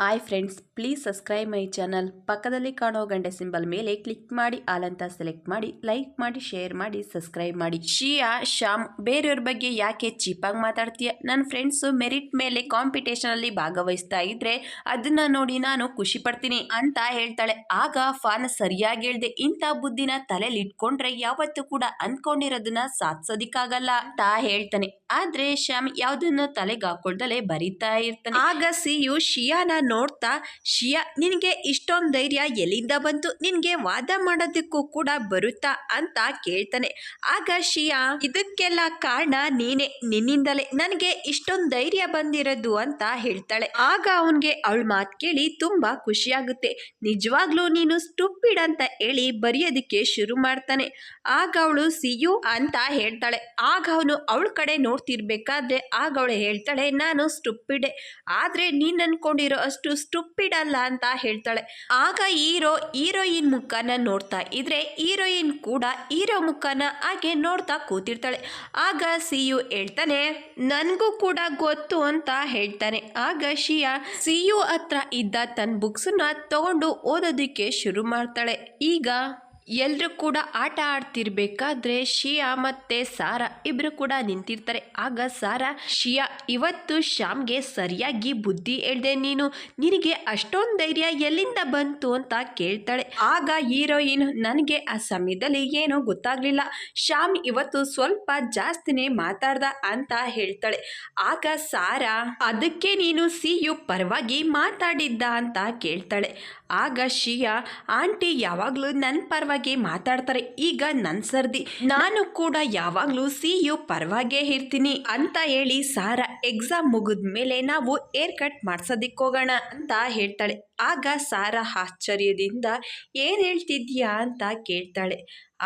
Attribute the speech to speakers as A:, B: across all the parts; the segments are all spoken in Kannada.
A: Hi friends, please subscribe my channel. ಪಕ್ಕದಲ್ಲಿ ಕಾಣೋ ಗಂಟೆ ಸಿಂಬಲ್ ಮೇಲೆ ಕ್ಲಿಕ್ ಮಾಡಿ ಆಲ್ ಅಂತ ಸೆಲೆಕ್ಟ್ ಮಾಡಿ ಲೈಕ್ ಮಾಡಿ ಶೇರ್ ಮಾಡಿ ಸಬ್ಸ್ಕ್ರೈಬ್ ಮಾಡಿ. ಶಿಯಾ ಶ್ಯಾಮ್, ಬೇರೆಯವ್ರ ಬಗ್ಗೆ ಯಾಕೆ ಚೀಪಾಗಿ ಮಾತಾಡ್ತೀಯ? ನನ್ನ ಫ್ರೆಂಡ್ಸು ಮೆರಿಟ್ ಮೇಲೆ ಕಾಂಪಿಟೇಷನ್ ಅಲ್ಲಿ ಭಾಗವಹಿಸ್ತಾ ಇದ್ರೆ ಅದನ್ನ ನೋಡಿ ನಾನು ಖುಷಿ ಪಡ್ತೀನಿ ಅಂತ ಹೇಳ್ತಾಳೆ. ಆಗ ಫಾನ್ ಸರಿಯಾಗಿ ಹೇಳ್ದೆ, ಇಂಥ ಬುದ್ಧಿನ ತಲೆಯಲ್ಲಿ ಇಟ್ಕೊಂಡ್ರೆ ಯಾವತ್ತೂ ಕೂಡ ಅನ್ಕೊಂಡಿರೋದನ್ನ ಸಾಧಿಸೋದಿಕ್ಕಾಗಲ್ಲ ಅಂತ ಹೇಳ್ತಾನೆ. ಆದ್ರೆ ಶ್ಯಾಮ್ ಯಾವ್ದನ್ನು ತಲೆಗೆ ಹಾಕೊಳ್ದಲೆ ಬರೀತಾ ಇರ್ತಾನೆ. ಆಗ ಸಿಯು ಶಿಯಾನ ನೋಡ್ತಾ, ಶಿಯಾ ನಿನಗೆ ಇಷ್ಟೊಂದು ಧೈರ್ಯ ಎಲ್ಲಿಂದ ಬಂತು? ನಿನಗೆ ವಾದ ಮಾಡೋದಕ್ಕೂ ಕೂಡ ಬರುತ್ತಾ ಅಂತ ಕೇಳ್ತಾನೆ. ಆಗ ಶಿಯಾ, ಇದಕ್ಕೆಲ್ಲ ಕಾರಣ ನೀನೆ, ನಿನ್ನಿಂದಲೇ ನನಗೆ ಇಷ್ಟೊಂದು ಧೈರ್ಯ ಬಂದಿರೋದು ಅಂತ ಹೇಳ್ತಾಳೆ. ಆಗ ಅವನ್ಗೆ ಅವಳ ಮಾತು ಕೇಳಿ ತುಂಬಾ ಖುಷಿಯಾಗುತ್ತೆ. ನಿಜವಾಗ್ಲೂ ನೀನು ಸ್ಟುಪಿಡ್ ಅಂತ ಹೇಳಿ ಬರೆಯೋದಕ್ಕೆ ಶುರು ಮಾಡ್ತಾನೆ. ಆಗ ಅವಳು ಸಿಯು ಅಂತ ಹೇಳ್ತಾಳೆ. ಆಗ ಅವನು ಅವಳ ಕಡೆ ನೋಡ್ತಿರ್ಬೇಕಾದ್ರೆ ಆಗ ಅವಳು ಹೇಳ್ತಾಳೆ, ನಾನು ಸ್ಟುಪಿಡೆ, ಆದ್ರೆ ನೀನ್ ಅನ್ಕೊಂಡಿರೋ ಅಷ್ಟು ಸ್ಟುಪಿಡ್ ಅಲ್ಲ ಅಂತ ಹೇಳ್ತಾಳೆ. ಆಗ ಹೀರೋಯಿನ್ ಮುಖನ ನೋಡ್ತಾ ಇದ್ರೆ ಹೀರೋಯಿನ್ ಕೂಡ ಹೀರೋ ಮುಖನ ಹಾಗೆ ನೋಡ್ತಾ ಕೂತಿರ್ತಾಳೆ. ಆಗ ಸಿಯು ಹೇಳ್ತಾನೆ, ನನ್ಗೂ ಕೂಡ ಗೊತ್ತು ಅಂತ ಹೇಳ್ತಾನೆ. ಆಗ ಶಿಯಾ ಸಿಯು ಹತ್ರ ಇದ್ದ ತನ್ನ ಬುಕ್ಸ್ನ ತಗೊಂಡು ಓದೋದಕ್ಕೆ ಶುರು ಮಾಡ್ತಾಳೆ. ಈಗ ಎಲ್ರು ಕೂಡ ಆಟ ಆಡ್ತಿರ್ಬೇಕಾದ್ರೆ ಶಿಯಾ ಮತ್ತೆ ಸಾರಾ ಇಬ್ರು ಕೂಡ ನಿಂತಿರ್ತಾರೆ. ಆಗ ಸಾರಾ, ಶಿಯಾ ಇವತ್ತು ಶ್ಯಾಮ್ಗೆ ಸರಿಯಾಗಿ ಬುದ್ಧಿ ಹೇಳ್ದೆ ನೀನು, ನಿನಗೆ ಅಷ್ಟೊಂದು ಧೈರ್ಯ ಎಲ್ಲಿಂದ ಬಂತು ಅಂತ ಕೇಳ್ತಾಳೆ. ಆಗ ಹೀರೋಯಿನ್, ನನಗೆ ಆ ಸಮಯದಲ್ಲಿ ಏನೋ ಗೊತ್ತಾಗ್ಲಿಲ್ಲ, ಶ್ಯಾಮ್ ಇವತ್ತು ಸ್ವಲ್ಪ ಜಾಸ್ತಿನೇ ಮಾತಾಡ್ದ ಅಂತ ಹೇಳ್ತಾಳೆ. ಆಗ ಸಾರಾ, ಅದಕ್ಕೆ ನೀನು ಸಿಯು ಪರವಾಗಿ ಮಾತಾಡಿದ್ದ ಅಂತ ಕೇಳ್ತಾಳೆ. ಆಗ ಶಿಯಾ, ಆಂಟಿ ಯಾವಾಗ್ಲೂ ನನ್ನ ಪರವಾಗಿ ಮಾತಾಡ್ತಾರೆ, ಈಗ ನನ್ನ ಸರ್ದಿ, ನಾನು ಕೂಡ ಯಾವಾಗ್ಲೂ ಸಿಯು ಪರವಾಗೇ ಇರ್ತೀನಿ ಅಂತ ಹೇಳಿ ಸಾರಾ ಎಕ್ಸಾಮ್ ಮುಗಿದ್ಮೇಲೆ ನಾವು ಏರ್ ಕಟ್ ಮಾಡ್ಸೋದಿಕ್ ಹೋಗೋಣ ಅಂತ ಹೇಳ್ತಾಳೆ. ಆಗ ಸಾರಾ ಆಶ್ಚರ್ಯದಿಂದ ಏನ್ ಹೇಳ್ತಿದ್ಯಾ ಅಂತ ಕೇಳ್ತಾಳೆ.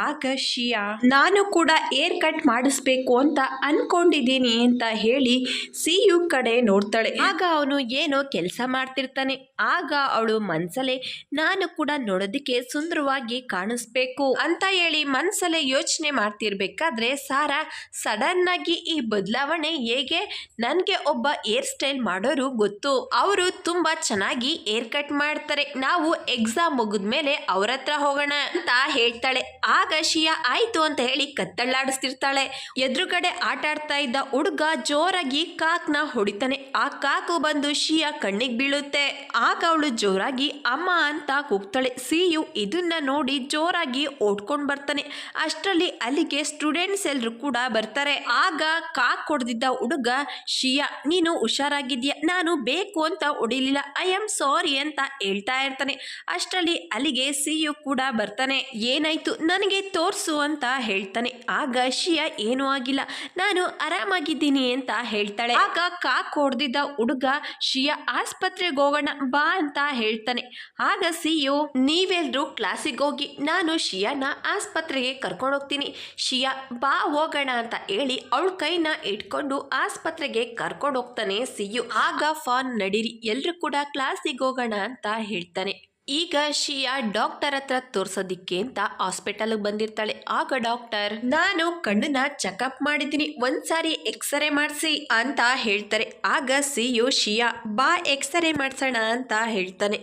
A: ಆಗ ಶಿಯಾ, ನಾನು ಕೂಡ ಏರ್ ಕಟ್ ಮಾಡಿಸ್ಬೇಕು ಅಂತ ಅನ್ಕೊಂಡಿದ್ದೀನಿ ಅಂತ ಹೇಳಿ ಸಿಯು ಕಡೆ ನೋಡ್ತಾಳೆ. ಆಗ ಅವನು ಏನೋ ಕೆಲಸ ಮಾಡ್ತಿರ್ತಾನೆ. ಆಗ ಅವಳು ಮನ್ಸಲ್ಲೇ, ನಾನು ಕೂಡ ನೋಡೋದಕ್ಕೆ ಸುಂದರವಾಗಿ ಕಾಣಿಸ್ಬೇಕು ಅಂತ ಹೇಳಿ ಮನ್ಸಲ್ಲೇ ಯೋಚನೆ ಮಾಡ್ತಿರ್ಬೇಕಾದ್ರೆ ಸಾರಾ ಸಡನ್ ಆಗಿ, ಈ ಬದಲಾವಣೆ ಹೇಗೆ? ನನ್ಗೆ ಒಬ್ಬ ಹೇರ್ ಸ್ಟೈಲ್ ಮಾಡೋರು ಗೊತ್ತು, ಅವರು ತುಂಬಾ ಚೆನ್ನಾಗಿ ಹೇರ್ ಕಟ್ ಮಾಡ್ತಾರೆ, ನಾವು ಎಕ್ಸಾಮ್ ಮುಗಿದ್ಮೇಲೆ ಅವ್ರ ಹತ್ರ ಹೋಗೋಣ ಅಂತ ಹೇಳ್ತಾಳೆ. ಆಗ ಶಿಯಾ ಆಯ್ತು ಅಂತ ಹೇಳಿ ಕತ್ತಳ್ಳಾಡಿಸ್ತಿರ್ತಾಳೆ. ಎದುರುಗಡೆ ಆಟ ಆಡ್ತಾ ಇದ್ದ ಹುಡುಗ ಜೋರಾಗಿ ಕಾಕ್ನ ಹೊಡಿತಾನೆ. ಆ ಕಾಕು ಬಂದು ಶಿಯಾ ಕಣ್ಣಿಗೆ ಬೀಳುತ್ತೆ. ಆಗ ಅವಳು ಜೋರಾಗಿ ಅಮ್ಮ ಅಂತ ಕೂಗ್ತಾಳೆ. ಸಿಯು ಇದನ್ನ ನೋಡಿ ಜೋರಾಗಿ ಓಡ್ಕೊಂಡ್ ಬರ್ತಾನೆ. ಅಷ್ಟರಲ್ಲಿ ಅಲ್ಲಿಗೆ ಸ್ಟೂಡೆಂಟ್ಸ್ ಎಲ್ರು ಕೂಡ ಬರ್ತಾರೆ. ಆಗ ಕಾಕ್ ಹೊಡೆದಿದ್ದ ಹುಡುಗ, ಶಿಯಾ ನೀನು ಹುಷಾರಾಗಿದ್ಯಾ, ನಾನು ಬೇಕು ಅಂತ ಹೊಡಿಲಿಲ್ಲ, ಐ ಆಮ್ ಸಾರಿ ಅಂತ ಹೇಳ್ತಾ ಇರ್ತಾನೆ. ಅಷ್ಟರಲ್ಲಿ ಅಲ್ಲಿಗೆ ಸಿಯು ಕೂಡ ಬರ್ತಾನೆ. ಏನಾಯ್ತು ನನಗೆ ತೋರ್ಸು ಅಂತ ಹೇಳ್ತಾನೆ. ಆಗ ಶಿಯಾ ಏನೂ ಆಗಿಲ್ಲ, ನಾನು ಆರಾಮಾಗಿದ್ದೀನಿ ಅಂತ ಹೇಳ್ತಾಳೆ. ಆಗ ಕಾಕ್ ಹೊಡೆದಿದ್ದ ಹುಡುಗ, ಶಿಯಾ ಆಸ್ಪತ್ರೆಗೆ ಹೋಗೋಣ ಬಾ ಅಂತ ಹೇಳ್ತಾನೆ. ಆಗ ಸಿಯು, ನೀವೆಲ್ರೂ ಕ್ಲಾಸಿಗೆ ಹೋಗಿ, ನಾನು ಶಿಯಾನ ಆಸ್ಪತ್ರೆಗೆ ಕರ್ಕೊಂಡು ಹೋಗ್ತೀನಿ, ಶಿಯಾ ಬಾ ಹೋಗೋಣ ಅಂತ ಹೇಳಿ ಅವಳ ಕೈನ ಇಟ್ಕೊಂಡು ಆಸ್ಪತ್ರೆಗೆ ಕರ್ಕೊಂಡು ಹೋಗ್ತಾನೆ ಸಿಯು. ಆಗ ಫಾನ್ ನಡೀರಿ ಎಲ್ರು ಕೂಡ ಕ್ಲಾಸಿಗೆ ಹೋಗೋಣ ಅಂತ ಹೇಳ್ತಾನೆ. ಈಗ ಶಿಯಾ ಡಾಕ್ಟರ್ ಹತ್ರ ತೋರ್ಸೋದಿಕ್ಕೆ ಅಂತ ಹಾಸ್ಪಿಟಲ್ ಬಂದಿರ್ತಾಳೆ. ಆಗ ಡಾಕ್ಟರ್, ನಾನು ಕಣ್ಣನ್ನ ಚೆಕಪ್ ಮಾಡಿದ್ದೀನಿ, ಒಂದ್ಸಾರಿ ಎಕ್ಸ್ರೇ ಮಾಡಿಸಿ ಅಂತ ಹೇಳ್ತಾರೆ. ಆಗ ಸಿಯು, ಶಿಯಾ ಬಾ ಎಕ್ಸ್ರೇ ಮಾಡ್ಸೋಣ ಅಂತ ಹೇಳ್ತಾನೆ.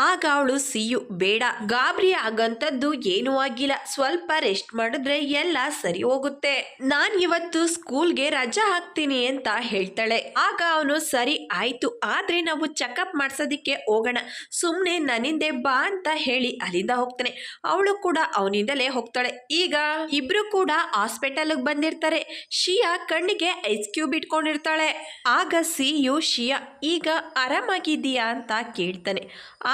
A: ಆಗ ಅವಳು ಸಿಯು, ಬೇಡ, ಗಾಬರಿ ಆಗಂತದ್ದು ಏನೂ ಆಗಿಲ್ಲ, ಸ್ವಲ್ಪ ರೆಸ್ಟ್ ಮಾಡಿದ್ರೆ ಎಲ್ಲ ಸರಿ ಹೋಗುತ್ತೆ, ನಾನ್ ಇವತ್ತು ಸ್ಕೂಲ್ಗೆ ರಜಾ ಹಾಕ್ತೀನಿ ಅಂತ ಹೇಳ್ತಾಳೆ. ಆಗ ಅವನು, ಸರಿ ಆಯ್ತು, ಆದ್ರೆ ನಾವು ಚೆಕಪ್ ಮಾಡ್ಸೋದಿಕ್ಕೆ ಹೋಗೋಣ, ಸುಮ್ನೆ ನನ್ನಿಂದೆ ಬಾ ಅಂತ ಹೇಳಿ ಅಲ್ಲಿಂದ ಹೋಗ್ತಾನೆ. ಅವಳು ಕೂಡ ಅವನಿಂದಲೇ ಹೋಗ್ತಾಳೆ. ಈಗ ಇಬ್ರು ಕೂಡ ಹಾಸ್ಪಿಟಲ್ ಬಂದಿರ್ತಾರೆ. ಶಿಯಾ ಕಣ್ಣಿಗೆ ಐಸ್ ಕ್ಯೂಬ್ ಇಟ್ಕೊಂಡಿರ್ತಾಳೆ. ಆಗ ಸಿಯು, ಶಿಯಾ ಈಗ ಆರಾಮಾಗಿದ್ದೀಯಾ ಅಂತ ಕೇಳ್ತಾನೆ.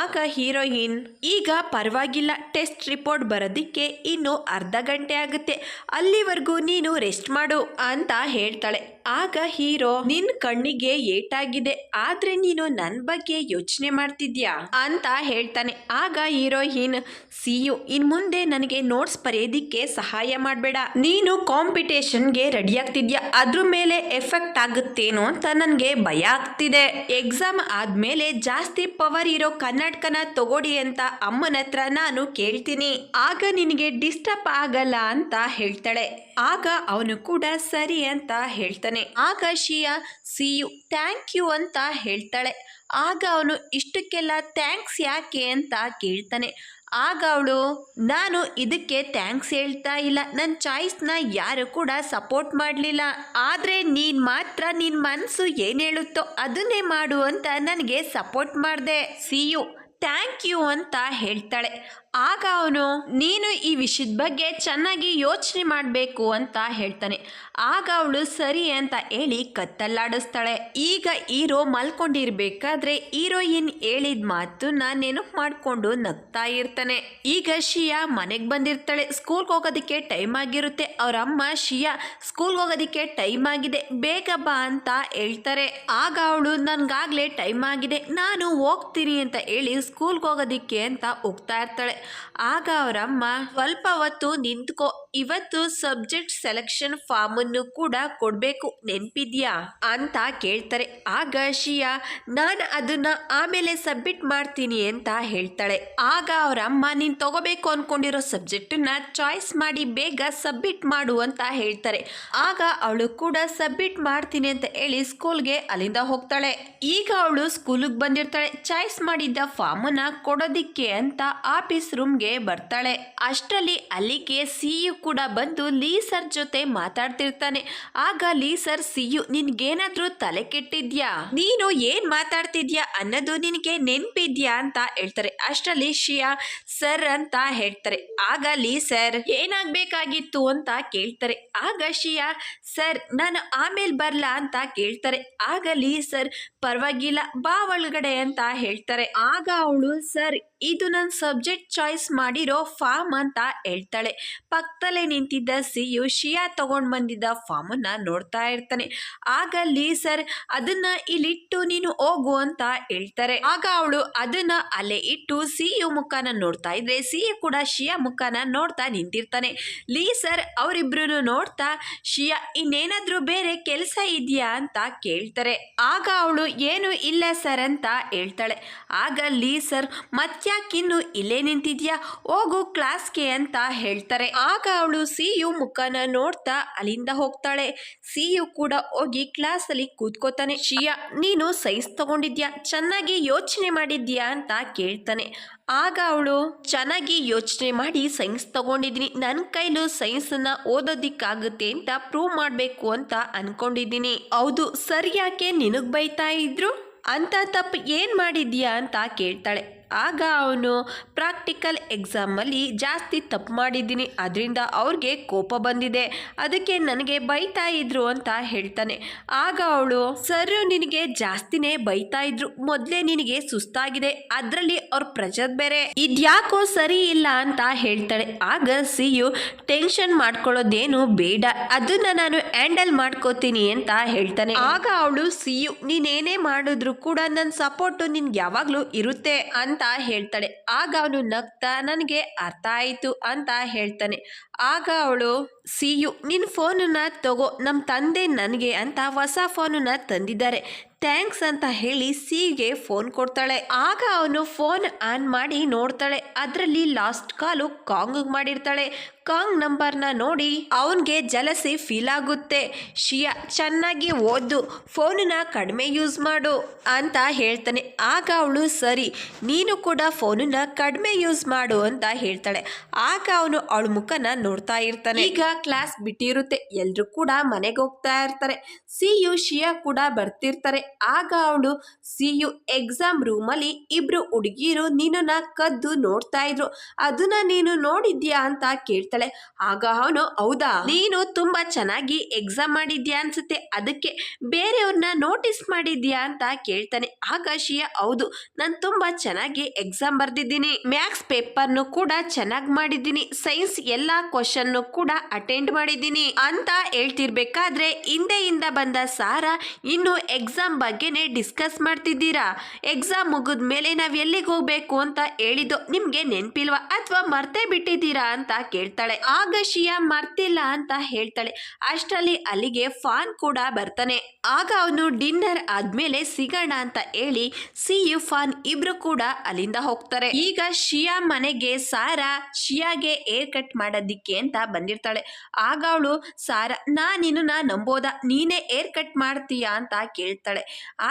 A: ಆಗ ಹೀರೋಯಿನ್, ಈಗ ಪರವಾಗಿಲ್ಲ, ಟೆಸ್ಟ್ ರಿಪೋರ್ಟ್ ಬರೋದಿಕ್ಕೆ ಇನ್ನು ಅರ್ಧ ಗಂಟೆ ಆಗುತ್ತೆ, ಅಲ್ಲಿವರೆಗೂ ನೀನು ರೆಸ್ಟ್ ಮಾಡು ಅಂತ ಹೇಳ್ತಾಳೆ. ಆಗ ಹೀರೋ, ನಿನ್ ಕಣ್ಣಿಗೆ ಏಟಾಗಿದೆ, ಆದ್ರೆ ನೀನು ನನ್ನ ಬಗ್ಗೆ ಯೋಚನೆ ಮಾಡ್ತಿದ್ಯಾ ಅಂತ ಹೇಳ್ತಾನೆ. ಆಗ ಹೀರೋಯಿನ್, ಸಿಯು ಇನ್ ಮುಂದೆ ನನಗೆ ನೋಟ್ಸ್ ಬರೆಯೋದಿಕ್ಕೆ ಸಹಾಯ ಮಾಡಬೇಡ, ನೀನು ಕಾಂಪಿಟೇಷನ್ಗೆ ರೆಡಿ ಆಗ್ತಿದ್ಯಾ, ಅದ್ರ ಮೇಲೆ ಎಫೆಕ್ಟ್ ಆಗುತ್ತೇನೋ ಅಂತ ನನಗೆ ಭಯ ಆಗ್ತಿದೆ, ಎಕ್ಸಾಮ್ ಆದ್ಮೇಲೆ ಜಾಸ್ತಿ ಪವರ್ ಇರೋ ಕನ್ನಡಕನ ತಗೊಡಿ ಅಂತ ಅಮ್ಮನ ಹತ್ರ ನಾನು ಕೇಳ್ತೀನಿ, ಆಗ ನಿನಗೆ ಡಿಸ್ಟರ್ಬ್ ಆಗಲ್ಲ ಅಂತ ಹೇಳ್ತಾಳೆ. ಆಗ ಅವನು ಕೂಡ ಸರಿ ಅಂತ ಹೇಳ್ತಾನೆ. ಆಗ ಶಿಯಾ ಸಿ ಯು ಥ್ಯಾಂಕ್ ಯು ಅಂತ ಹೇಳ್ತಾಳೆ. ಆಗ ಅವನು ಇಷ್ಟಕ್ಕೆಲ್ಲ ಥ್ಯಾಂಕ್ಸ್ ಯಾಕೆ ಅಂತ ಕೇಳ್ತಾನೆ. ಆಗ ಅವಳು ನಾನು ಇದಕ್ಕೆ ಥ್ಯಾಂಕ್ಸ್ ಹೇಳ್ತಾ ಇಲ್ಲ, ನನ್ನ ಚಾಯ್ಸ್ನ ಯಾರು ಕೂಡ ಸಪೋರ್ಟ್ ಮಾಡಲಿಲ್ಲ, ಆದರೆ ನೀನು ಮಾತ್ರ ನಿನ್ನ ಮನಸ್ಸು ಏನು ಹೇಳುತ್ತೋ ಅದನ್ನೇ ಮಾಡು ಅಂತ ನನಗೆ ಸಪೋರ್ಟ್ ಮಾಡಿದೆ. ಸಿ ಯು ಥ್ಯಾಂಕ್ ಯು ಅಂತ ಹೇಳ್ತಾಳೆ. ಆಗ ಅವನು ನೀನು ಈ ವಿಷಯದ ಬಗ್ಗೆ ಚೆನ್ನಾಗಿ ಯೋಚನೆ ಮಾಡಬೇಕು ಅಂತ ಹೇಳ್ತಾನೆ. ಆಗ ಅವಳು ಸರಿ ಅಂತ ಹೇಳಿ ಕತ್ತಲ್ಲಾಡಿಸ್ತಾಳೆ. ಈಗ ಹೀರೋ ಮಲ್ಕೊಂಡಿರ್ಬೇಕಾದ್ರೆ ಹೀರೋಯಿನ್ ಹೇಳಿದ ಮಾತನ್ನ ನೆನಪು ಮಾಡಿಕೊಂಡು ನಗ್ತಾ ಇರ್ತಾನೆ. ಈಗ ಶಿಯಾ ಮನೆಗೆ ಬಂದಿರ್ತಾಳೆ. ಸ್ಕೂಲ್ಗೆ ಹೋಗೋದಕ್ಕೆ ಟೈಮ್ ಆಗಿರುತ್ತೆ. ಅವ್ರ ಅಮ್ಮ ಶಿಯಾ ಸ್ಕೂಲ್ಗೆ ಹೋಗೋದಕ್ಕೆ ಟೈಮ್ ಆಗಿದೆ, ಬೇಗ ಬಾ ಅಂತ ಹೇಳ್ತಾರೆ. ಆಗ ಅವಳು ನನ್ಗಾಗ್ಲೇ ಟೈಮ್ ಆಗಿದೆ, ನಾನು ಹೋಗ್ತೀನಿ ಅಂತ ಹೇಳಿ ಸ್ಕೂಲ್ಗೆ ಹೋಗೋದಿಕ್ಕೆ ಅಂತ ಹೋಗ್ತಾ ಇರ್ತಾಳೆ. ಆಗ ಅವರಮ್ಮ ಸ್ವಲ್ಪ ಹೊತ್ತು ನಿಂತ್ಕೋ, ಇವತ್ತು ಸಬ್ಜೆಕ್ಟ್ ಸೆಲೆಕ್ಷನ್ ಫಾರ್ಮ್ ಅನ್ನು ಕೂಡ ಕೊಡ್ಬೇಕು, ನೆನ್ಪಿದ್ಯಾ ಅಂತ ಕೇಳ್ತಾರೆ. ಆಗ ಶಿಯಾ ನಾನು ಅದನ್ನ ಆಮೇಲೆ ಸಬ್ಮಿಟ್ ಮಾಡ್ತೀನಿ ಅಂತ ಹೇಳ್ತಾಳೆ. ಆಗ ಅವರಮ್ಮ ನೀನ್ ತಗೋಬೇಕು ಅನ್ಕೊಂಡಿರೋ ಸಬ್ಜೆಕ್ಟನ್ನ ಚಾಯ್ಸ್ ಮಾಡಿ ಬೇಗ ಸಬ್ಮಿಟ್ ಮಾಡು ಅಂತ ಹೇಳ್ತಾರೆ. ಆಗ ಅವಳು ಕೂಡ ಸಬ್ಮಿಟ್ ಮಾಡ್ತೀನಿ ಅಂತ ಹೇಳಿ ಸ್ಕೂಲ್ಗೆ ಅಲ್ಲಿಂದ ಹೋಗ್ತಾಳೆ. ಈಗ ಅವಳು ಸ್ಕೂಲಿಗೆ ಬಂದಿರ್ತಾಳೆ. ಚಾಯ್ಸ್ ಮಾಡಿದ್ದ ಫಾರ್ಮ್ ಅನ್ನ ಕೊಡೋದಿಕ್ಕೆ ಅಂತ ಆಫೀಸ್ ರೂಮ್ಗೆ ಬರ್ತಾಳೆ. ಅಷ್ಟರಲ್ಲಿ ಅಲ್ಲಿಗೆ ಸಿ ಯು ಕೂಡ ಬಂದು ಲೀ ಸರ್ ಜೊತೆ ಮಾತಾಡ್ತಿರ್ತಾನೆ. ಆಗ ಲೀ ಸರ್ ಸಿ ಯು ನಿನ್ಗೇನಾದ್ರೂ ತಲೆ ಕೆಟ್ಟಿದ್ಯಾ, ನೀನು ಏನ್ ಮಾತಾಡ್ತಿದ್ಯಾ ಅನ್ನೋದು ನಿನಗೆ ನೆನ್ಪಿದ್ಯಾ ಅಂತ ಹೇಳ್ತಾರೆ. ಅಷ್ಟರಲ್ಲಿ ಶಿಯಾ ಸರ್ ಅಂತ ಹೇಳ್ತಾರೆ. ಆಗ ಲೀ ಸರ್ ಏನಾಗ್ಬೇಕಾಗಿತ್ತು ಅಂತ ಕೇಳ್ತಾರೆ. ಆಗ ಶಿಯಾ ಸರ್ ನಾನು ಆಮೇಲೆ ಬರ್ಲಾ ಅಂತ ಕೇಳ್ತಾರೆ. ಆಗ ಲೀ ಸರ್ ಪರವಾಗಿಲ್ಲ ಬಾ ಒಳಗಡೆ ಅಂತ ಹೇಳ್ತಾರೆ. ಆಗ ಅವಳು ಸರ್ ಇದು ನನ್ನ ಸಬ್ಜೆಕ್ಟ್ ಚಾಯ್ಸ್ ಮಾಡಿರೋ ಫಾರ್ಮ್ ಅಂತ ಹೇಳ್ತಾಳೆ. ಪಕ್ಕದಲ್ಲೇ ನಿಂತಿದ್ದ ಸಿ ಯು ಶಿಯಾ ತಗೊಂಡ್ ಬಂದಿದ್ದ ಫಾರ್ಮ್ ಅನ್ನ ನೋಡ್ತಾ ಇರ್ತಾನೆ. ಆಗ ಲೀ ಸರ್ ಅದನ್ನ ಇಲ್ಲಿಟ್ಟು ನೀನು ಹೋಗು ಅಂತ ಹೇಳ್ತಾರೆ. ಆಗ ಅವಳು ಅದನ್ನ ಅಲ್ಲೇ ಇಟ್ಟು ಸಿ ಯು ಮುಖನ ನೋಡ್ತಾ ಇದ್ರೆ ಸಿ ಯು ಕೂಡ ಶಿಯಾ ಮುಖನ ನೋಡ್ತಾ ನಿಂತಿರ್ತಾನೆ. ಲೀ ಸರ್ ಅವರಿಬ್ರು ನೋಡ್ತಾ ಶಿಯಾ ಇನ್ನೇನಾದ್ರೂ ಬೇರೆ ಕೆಲಸ ಇದೆಯಾ ಅಂತ ಕೇಳ್ತಾರೆ. ಆಗ ಅವಳು ಏನು ಇಲ್ಲ ಸರ್ ಅಂತ ಹೇಳ್ತಾಳೆ. ಆಗ ಲೀ ಸರ್ ಮತ್ಯಾಕಿನ್ನು ಇಲ್ಲೇ ನಿಂತಿದ್ಯಾ, ಹೋಗು ಕ್ಲಾಸ್ಗೆ ಅಂತ ಹೇಳ್ತಾರೆ. ಆಗ ಅವಳು ಸಿ ಯು ಮುಖನ ನೋಡ್ತಾ ಅಲ್ಲಿಂದ ಹೋಗ್ತಾಳೆ. ಸಿ ಯು ಕೂಡ ಹೋಗಿ ಕ್ಲಾಸ್ ಅಲ್ಲಿ ಕೂತ್ಕೋತಾನೆ. ಶಿಯಾ ನೀನು ಸೈನ್ಸ್ ತಗೊಂಡಿದ್ಯಾ, ಚೆನ್ನಾಗಿ ಯೋಚನೆ ಮಾಡಿದ್ಯಾ ಅಂತ ಕೇಳ್ತಾನೆ. ಆಗ ಅವಳು ಚೆನ್ನಾಗಿ ಯೋಚನೆ ಮಾಡಿ ಸೈನ್ಸ್ ತಗೊಂಡಿದ್ದೀನಿ, ನನ್ನ ಕೈಲೂ ಸೈನ್ಸನ್ನ ಓದೋದಿಕ್ಕಾಗುತ್ತೆ ಅಂತ ಪ್ರೂವ್ ಮಾಡಬೇಕು ಅಂತ ಅನ್ಕೊಂಡಿದ್ದೀನಿ. ಹೌದು ಸರ್ ಯಾಕೆ ನಿನಗೆ ಬೈತಾ ಇದ್ರು, ಅಂತ ತಪ್ಪು ಏನು ಮಾಡಿದ್ಯಾ ಅಂತ ಕೇಳ್ತಾಳೆ. ಆಗ ಅವನು ಪ್ರಾಕ್ಟಿಕಲ್ ಎಕ್ಸಾಮಲ್ಲಿ ಜಾಸ್ತಿ ತಪ್ಪು ಮಾಡಿದ್ದೀನಿ, ಅದರಿಂದ ಅವ್ರಿಗೆ ಕೋಪ ಬಂದಿದೆ, ಅದಕ್ಕೆ ನನಗೆ ಬೈತಾ ಇದ್ರು ಅಂತ ಹೇಳ್ತಾನೆ. ಆಗ ಅವಳು ಸರ್ ನಿನಗೆ ಜಾಸ್ತಿನೇ ಬೈತಾ ಇದ್ರು, ಮೊದಲೇ ನಿನಗೆ ಸುಸ್ತಾಗಿದೆ, ಅದರಲ್ಲಿ ಅವ್ರ ಪ್ರೆಷರ್ ಬೇರೆ, ಇದ್ಯಾಕೋ ಸರಿ ಇಲ್ಲ ಅಂತ ಹೇಳ್ತಾಳೆ. ಆಗ ಸಿ ಯು ಟೆನ್ಷನ್ ಮಾಡ್ಕೊಳ್ಳೋದೇನು ಬೇಡ, ಅದನ್ನ ನಾನು ಹ್ಯಾಂಡಲ್ ಮಾಡ್ಕೋತೀನಿ ಅಂತ ಹೇಳ್ತಾನೆ. ಆಗ ಅವಳು ಸಿ ಯು ನೀನೇನೇ ಮಾಡಿದ್ರು ಕೂಡ ನನ್ನ ಸಪೋರ್ಟು ನಿನ್ಗೆ ಯಾವಾಗಲೂ ಇರುತ್ತೆ ಅಂತ ಹೇಳ್ತಾಳೆ. ಆಗ ಅವನು ನಗ್ತಾ ನನಗೆ ಅರ್ಥ ಆಯಿತು ಅಂತ ಹೇಳ್ತಾನೆ. ಆಗ ಅವಳು ಸಿ ಯು ನಿನ್ನ ಫೋನನ್ನ ತಗೋ, ನಮ್ಮ ತಂದೆ ನನಗೆ ಅಂತ ಹೊಸ ಫೋನನ್ನ ತಂದಿದ್ದಾರೆ, ಥ್ಯಾಂಕ್ಸ್ ಅಂತ ಹೇಳಿ ಸಿಗೆ ಫೋನ್ ಕೊಡ್ತಾಳೆ. ಆಗ ಅವನು ಫೋನ್ ಆನ್ ಮಾಡಿ ನೋಡ್ತಾಳೆ. ಅದರಲ್ಲಿ ಲಾಸ್ಟ್ ಕಾಲು ಕಾಂಗ್ ಮಾಡಿರ್ತಾಳೆ. ಕಾಂಗ್ ನಂಬರ್ನ ನೋಡಿ ಅವನಿಗೆ ಜಲಸಿ ಫೀಲ್ ಆಗುತ್ತೆ. ಶಿಯಾ ಚೆನ್ನಾಗಿ ಓದು, ಫೋನನ್ನ ಕಡಿಮೆ ಯೂಸ್ ಮಾಡು ಅಂತ ಹೇಳ್ತಾನೆ. ಆಗ ಅವಳು ಸರಿ ನೀನು ಕೂಡ ಫೋನನ್ನ ಕಡಿಮೆ ಯೂಸ್ ಮಾಡು ಅಂತ ಹೇಳ್ತಾಳೆ. ಆಗ ಅವನು ಅವಳ ಮುಖನ ನೋಡ್ತಾ ಇರ್ತಾನೆ. ಈಗ ಕ್ಲಾಸ್ ಬಿಟ್ಟಿರುತ್ತೆ, ಎಲ್ರು ಕೂಡ ಮನೆಗೆ ಹೋಗ್ತಾ ಇರ್ತಾರೆ. ಸಿ ಯು ಶಿಯಾ ಕೂಡ ಬರ್ತಿರ್ತಾರೆ. ಆಗ ಅವಳು ಸಿ ಯು ಎಕ್ಸಾಮ್ ರೂಮಲ್ಲಿ ಇಬ್ರು ಹುಡುಗಿರು ನಿನ್ನನ್ನ ಕದ್ದು ನೋಡ್ತಾ ಇದ್ರು, ಅದನ್ನ ನೀನು ನೋಡಿದ್ಯಾ ಅಂತ ಕೇಳ್ತಾಳೆ. ಆಗ ಅವನು ಹೌದಾ, ನೀನು ತುಂಬಾ ಚೆನ್ನಾಗಿ ಎಕ್ಸಾಮ್ ಮಾಡಿದ್ಯಾ ಅನ್ಸುತ್ತೆ, ಅದಕ್ಕೆ ಬೇರೆಯವ್ರನ್ನ ನೋಟಿಸ್ ಮಾಡಿದ್ಯಾ ಅಂತ ಕೇಳ್ತಾನೆ. ಆಗ ಶಿಯಾ ಹೌದು ನಾನು ತುಂಬಾ ಚೆನ್ನಾಗಿ ಎಕ್ಸಾಮ್ ಬರ್ದಿದ್ದೀನಿ, ಮ್ಯಾಥ್ಸ್ ಪೇಪರ್ನು ಕೂಡ ಚೆನ್ನಾಗಿ ಮಾಡಿದ್ದೀನಿ, ಸೈನ್ಸ್ ಎಲ್ಲಾ ಕ್ವಶನ್ ಕೂಡ ಅಟೆಂಡ್ ಮಾಡಿದ್ದೀನಿ ಅಂತ ಹೇಳ್ತಿರ್ಬೇಕಾದ್ರೆ ಹಿಂದೆಯಿಂದ ಬಂದ ಸಾರಾ ಇನ್ನು ಎಕ್ಸಾಮ್ ಬಗ್ಗೆನೇ ಡಿಸ್ಕಸ್ ಮಾಡ್ತಿದ್ದೀರಾ, ಎಕ್ಸಾಮ್ ಮುಗಿದ ಮೇಲೆ ನಾವ್ ಎಲ್ಲಿಗೆ ಹೋಗ್ಬೇಕು ಅಂತ ಹೇಳಿದ್ದು ನಿಮ್ಗೆ ನೆನ್ಪಿಲ್ವಾ ಅಥವಾ ಮರ್ತೇ ಬಿಟ್ಟಿದ್ದೀರಾ ಅಂತ ಕೇಳ್ತಾಳೆ. ಆಗ ಶಿಯಾ ಮರ್ತಿಲ್ಲ ಅಂತ ಹೇಳ್ತಾಳೆ. ಅಷ್ಟರಲ್ಲಿ ಅಲ್ಲಿಗೆ ಫಾನ್ ಕೂಡ ಬರ್ತಾನೆ. ಆಗ ಅವನು ಡಿನ್ನರ್ ಆದ್ಮೇಲೆ ಸಿಗೋಣ ಅಂತ ಹೇಳಿ ಸಿ ಯು ಫಾನ್ ಇಬ್ರು ಕೂಡ ಅಲ್ಲಿಂದ ಹೋಗ್ತಾರೆ. ಈಗ ಶಿಯಾ ಮನೆಗೆ ಸಾರಾ ಶಿಯಾಗೆ ಏರ್ ಕಟ್ ಮಾಡೋದಿಕ್ಕೆ ಅಂತ ಬಂದಿರ್ತಾಳೆ. ಆಗ ಅವಳು ಸಾರಾ ನೀನು ನಂಬೋದಾ, ನೀನೇ ಏರ್ ಕಟ್ ಮಾಡ್ತೀಯಾ ಅಂತ ಕೇಳ್ತಾಳೆ.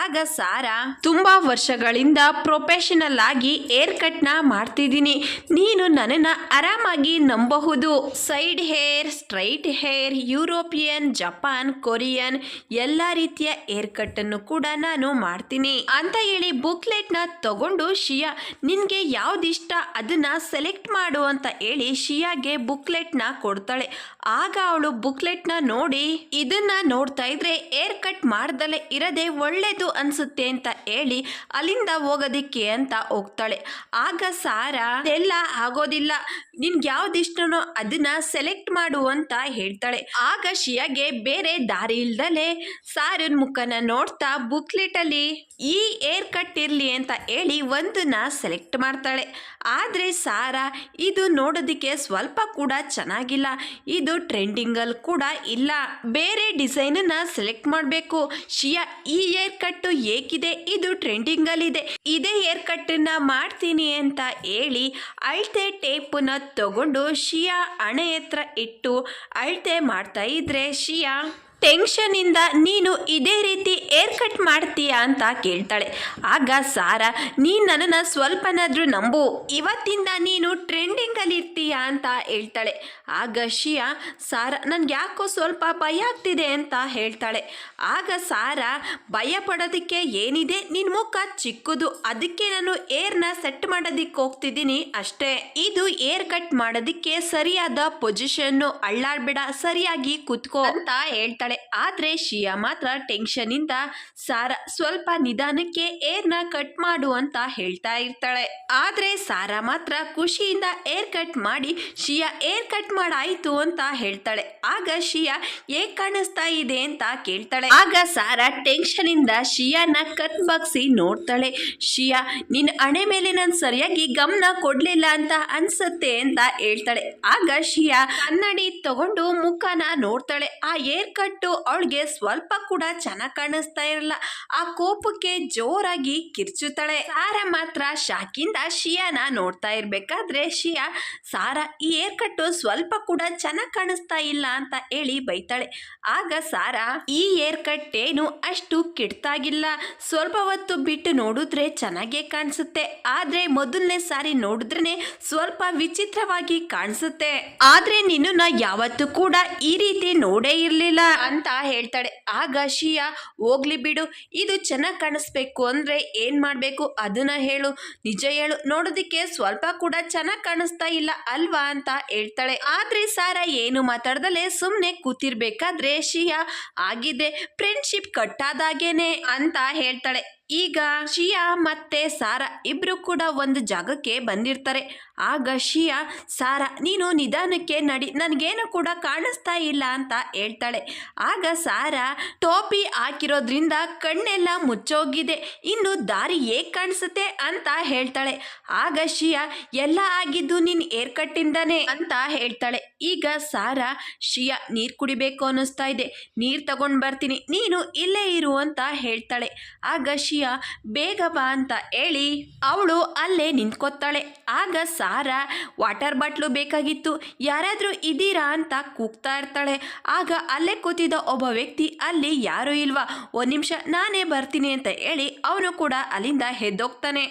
A: ಆಗ ಸಾರಾ ತುಂಬಾ ವರ್ಷಗಳಿಂದ ಪ್ರೊಫೆಷನಲ್ ಆಗಿ ಏರ್ ಕಟ್ನ ಮಾಡ್ತಿದ್ದೀನಿ, ನೀನು ನನ್ನನ್ನು ಆರಾಮಾಗಿ ನಂಬಬಹುದು. Side hair, straight hair, European, Japan, Korean ಎಲ್ಲ ರೀತಿಯ ಏರ್ ಕಟ್ ಅನ್ನು ಕೂಡ ನಾನು ಮಾಡ್ತೀನಿ ಅಂತ ಹೇಳಿ ಬುಕ್ಲೆಟ್ನ ತಗೊಂಡು ಶಿಯಾ ನಿನ್ಗೆ ಯಾವ್ದಿಷ್ಟ ಅದನ್ನ ಸೆಲೆಕ್ಟ್ ಮಾಡು ಅಂತ ಹೇಳಿ ಶಿಯಾಗೆ ಬುಕ್ಲೆಟ್ನ ಕೊಡ್ತಾಳೆ. ಆಗ ಅವಳು ಬುಕ್ಲೆಟ್ನ ನೋಡಿ ಇದನ್ನ ನೋಡ್ತಾ ಇದ್ರೆ ಏರ್ ಕಟ್ ಮಾಡ್ದಲೆ ಇರದೆ ಒಳ್ಳೇದು ಅನ್ಸುತ್ತೆ ಅಂತ ಹೇಳಿ ಅಲ್ಲಿಂದ ಹೋಗೋದಿಕ್ಕೆ ಅಂತ ಹೋಗ್ತಾಳೆ. ಆಗ ಸಾರಾ ಎಲ್ಲ ಆಗೋದಿಲ್ಲ, ನಿನ್ಗೆ ಯಾವ್ದಿಷ್ಟನೋ ಅದನ್ನ ಸೆಲೆಕ್ಟ್ ಮಾಡು ಅಂತ ಹೇಳ್ತಾಳೆ. ಆಗ ಶಿಯಾಗೆ ಬೇರೆ ದಾರಿ ಇಲ್ದಲೆ ಸಾರನ್ ಮುಖನ ನೋಡ್ತಾ ಬುಕ್ಲೆಟ್ ಅಲ್ಲಿ ಈ ಏರ್ ಕಟ್ ಇರ್ಲಿ ಅಂತ ಹೇಳಿ ಒಂದನ್ನ ಸೆಲೆಕ್ಟ್ ಮಾಡ್ತಾಳೆ. ಆದ್ರೆ ಸಾರಾ ಇದು ನೋಡೋದಿಕ್ಕೆ ಸ್ವಲ್ಪ ಕೂಡ ಚೆನ್ನಾಗಿಲ್ಲ, ಇದು ಟ್ರೆಂಡಿಂಗ್ ಅಲ್ಲಿ ಕೂಡ ಇಲ್ಲ, ಬೇರೆ ಡಿಸೈನ್ ನ ಸೆಲೆಕ್ಟ್ ಮಾಡಬೇಕು. ಶಿಯಾ ಈ ಏರ್ ಕಟ್ ಏಕಿದೆ, ಇದು ಟ್ರೆಂಡಿಂಗ್ ಅಲ್ಲಿ ಇದೆ, ಇದೇ ಏರ್ ಕಟ್ ನ ಮಾಡ್ತೀನಿ ಅಂತ ಹೇಳಿ ಅಳತೆ ಟೇಪನ್ನ ತಗೊಂಡು ಶಿಯಾ ಹಣೆ ಹತ್ರ ಇಟ್ಟು ಅಳತೆ ಮಾಡ್ತಾ ಇದ್ರೆ ಶಿಯಾ ಟೆನ್ಷನ್ ಇಂದ ನೀನು ಇದೇ ರೀತಿ ಏರ್ ಕಟ್ ಮಾಡ್ತೀಯಾ ಅಂತ ಕೇಳ್ತಾಳೆ. ಆಗ ಸಾರಾ ನೀನ್ ನನ್ನನ್ನು ಸ್ವಲ್ಪನಾದ್ರೂ ನಂಬು, ಇವತ್ತಿಂದ ನೀನು ಟ್ರೆಂಡಿಂಗ್ ಅಲ್ಲಿ ಇರ್ತೀಯಾ ಅಂತ ಹೇಳ್ತಾಳೆ. ಆಗ ಶಿಯಾ ಸಾರಾ ನನ್ಗೆ ಯಾಕೋ ಸ್ವಲ್ಪ ಭಯ ಆಗ್ತಿದೆ ಅಂತ ಹೇಳ್ತಾಳೆ. ಆಗ ಸಾರಾ ಭಯ ಪಡೋದಕ್ಕೆ ಏನಿದೆ, ನಿನ್ ಮುಖ ಚಿಕ್ಕದು, ಅದಕ್ಕೆ ನಾನು ಏರ್ನ ಸೆಟ್ ಮಾಡೋದಿಕ್ಕೆ ಹೋಗ್ತಿದ್ದೀನಿ ಅಷ್ಟೇ, ಇದು ಏರ್ ಕಟ್ ಮಾಡೋದಿಕ್ಕೆ ಸರಿಯಾದ ಪೊಸಿಷನ್ನು, ಅಳ್ಳಾಡ್ಬೇಡ, ಸರಿಯಾಗಿ ಕುತ್ಕೋ ಅಂತ ಹೇಳ್ತಾಳೆ. ಆದ್ರೆ ಶಿಯಾ ಮಾತ್ರ ಟೆನ್ಷನ್ ಇಂದ ಸಾರಾ ಸ್ವಲ್ಪ ನಿಧಾನಕ್ಕೆ ಏರ್ನ ಕಟ್ ಮಾಡು ಅಂತ ಹೇಳ್ತಾ ಇರ್ತಾಳೆ. ಆದ್ರೆ ಸಾರಾ ಮಾತ್ರ ಖುಷಿಯಿಂದ ಏರ್ ಕಟ್ ಮಾಡಿ ಶಿಯಾ ಏರ್ ಕಟ್ ಮಾಡಾಯ್ತು ಅಂತ ಹೇಳ್ತಾಳೆ. ಆಗ ಶಿಯಾ ಹೇಗ್ ಕಾಣಿಸ್ತಾ ಇದೆ ಅಂತ ಕೇಳ್ತಾಳೆ. ಆಗ ಸಾರಾ ಟೆನ್ಷನ್ ಇಂದ ಶಿಯಾನ ಕತ್ ಬಗ್ಸಿ ನೋಡ್ತಾಳೆ. ಶಿಯಾ ನಿನ್ ಹಣೆ ಮೇಲೆ ನಾನು ಸರಿಯಾಗಿ ಗಮನ ಕೊಡ್ಲಿಲ್ಲ ಅಂತ ಅನ್ಸತ್ತೆ ಅಂತ ಹೇಳ್ತಾಳೆ. ಆಗ ಶಿಯಾ ಕನ್ನಡಿ ತಗೊಂಡು ಮುಖನ ನೋಡ್ತಾಳೆ. ಆ ಏರ್ ಕಟ್ ಅವಳಿಗೆ ಸ್ವಲ್ಪ ಕೂಡ ಚೆನ್ನಾಗಿ ಕಾಣಿಸ್ತಾ ಇರಲ್ಲ. ಆ ಕೋಪಕ್ಕೆ ಜೋರಾಗಿ ಕಿರ್ಚುತ್ತಾಳೆ. ಸಾರಾ ಮಾತ್ರ ಶಾಕಿಂದ ಶಿಯಾನ ನೋಡ್ತಾ ಇರ್ಬೇಕಾದ್ರೆ ಶಿಯಾ ಸಾರಾ ಈ ಏರ್ ಕಟ್ ಸ್ವಲ್ಪ ಕೂಡ ಚೆನ್ನಾಗಿ ಕಾಣಿಸ್ತಾ ಇಲ್ಲ ಅಂತ ಹೇಳಿ ಬೈತಾಳೆ. ಆಗ ಸಾರಾ ಈ ಏರ್ ಕಟ್ ಏನು ಅಷ್ಟು ಕೆಟ್ಟಾಗಿಲ್ಲ, ಸ್ವಲ್ಪ ಹೊತ್ತು ಬಿಟ್ಟು ನೋಡಿದ್ರೆ ಚೆನ್ನಾಗೇ ಕಾಣಿಸುತ್ತೆ, ಆದ್ರೆ ಮೊದಲನೇ ಸಾರಿ ನೋಡಿದ್ರೇನೆ ಸ್ವಲ್ಪ ವಿಚಿತ್ರವಾಗಿ ಕಾಣಿಸುತ್ತೆ, ಆದ್ರೆ ನಿನ್ನ ಯಾವತ್ತೂ ಕೂಡ ಈ ರೀತಿ ನೋಡೇ ಇರ್ಲಿಲ್ಲ ಅಂತ ಹೇಳ್ತಾಳೆ. ಆಗ ಶಿಯಾ ಹೋಗ್ಲಿ ಬಿಡು, ಇದು ಚೆನ್ನಾಗಿ ಕಾಣಿಸ್ಬೇಕು ಅಂದ್ರೆ ಏನ್ ಮಾಡ್ಬೇಕು ಅದನ್ನ ಹೇಳು, ನಿಜ ಹೇಳು, ನೋಡೋದಿಕ್ಕೆ ಸ್ವಲ್ಪ ಕೂಡ ಚೆನ್ನಾಗಿ ಕಾಣಿಸ್ತಾ ಇಲ್ಲ ಅಲ್ವಾ ಅಂತ ಹೇಳ್ತಾಳೆ. ಆದ್ರೆ ಸಾರಾ ಏನು ಮಾತಾಡ್ದಲೆ ಸುಮ್ನೆ ಕೂತಿರ್ಬೇಕಾದ್ರೆ ಶಿಯಾ ಆಗಿದೆ ಫ್ರೆಂಡ್ಶಿಪ್ ಕಟ್ಟಾದಾಗೇನೆ ಅಂತ ಹೇಳ್ತಾಳೆ. ಈಗ ಶಿಯಾ ಮತ್ತೆ ಸಾರಾ ಇಬ್ರು ಕೂಡ ಒಂದು ಜಾಗಕ್ಕೆ ಬಂದಿರ್ತಾರೆ. ಆಗ ಶಿಯಾ ಸಾರಾ ನೀನು ನಿಧಾನಕ್ಕೆ ನಡಿ, ನನಗೇನು ಕೂಡ ಕಾಣಿಸ್ತಾ ಇಲ್ಲ ಅಂತ ಹೇಳ್ತಾಳೆ. ಆಗ ಸಾರಾ ಟೋಪಿ ಹಾಕಿರೋದ್ರಿಂದ ಕಣ್ಣೆಲ್ಲ ಮುಚ್ಚೋಗಿದೆ, ಇನ್ನು ದಾರಿ ಹೇಗೆ ಕಾಣಿಸುತ್ತೆ ಅಂತ ಹೇಳ್ತಾಳೆ. ಆಗ ಶಿಯಾ ಎಲ್ಲ ಆಗಿದ್ದು ನಿನ್ ಏರ್ ಕಟ್ಟಿಂದಾನೆ ಅಂತ ಹೇಳ್ತಾಳೆ. ಈಗ ಸಾರಾ ಶಿಯಾ ನೀರ್ ಕುಡಿಬೇಕು ಅನ್ನಿಸ್ತಾ ಇದೆ, ನೀರ್ ತಗೊಂಡ್ ಬರ್ತೀನಿ, ನೀನು ಇಲ್ಲೇ ಇರು ಅಂತ ಹೇಳ್ತಾಳೆ. ಆಗ ಶಿಯಾ ಬೇಗ ಬಾ ಅಂತ ಹೇಳಿ ಅವಳು ಅಲ್ಲೇ ನಿಂತ್ಕೊತಾಳೆ. ಆಗ ಸಾರಾ ವಾಟರ್ ಬಾಟ್ಲು ಬೇಕಾಗಿತ್ತು, ಯಾರಾದ್ರೂ ಇದೀರಾ ಅಂತ ಕೂಗ್ತಾ ಇರ್ತಾಳೆ. ಆಗ ಅಲ್ಲೇ ಕೂತಿದ್ದ ಒಬ್ಬ ವ್ಯಕ್ತಿ ಅಲ್ಲಿ ಯಾರು ಇಲ್ವಾ, ಒಂದ್ ನಿಮಿಷ ನಾನೇ ಬರ್ತೀನಿ ಅಂತ ಹೇಳಿ ಅವನು ಕೂಡ ಅಲ್ಲಿಂದ ಎದ್ದೋಗ್ತಾನೆ.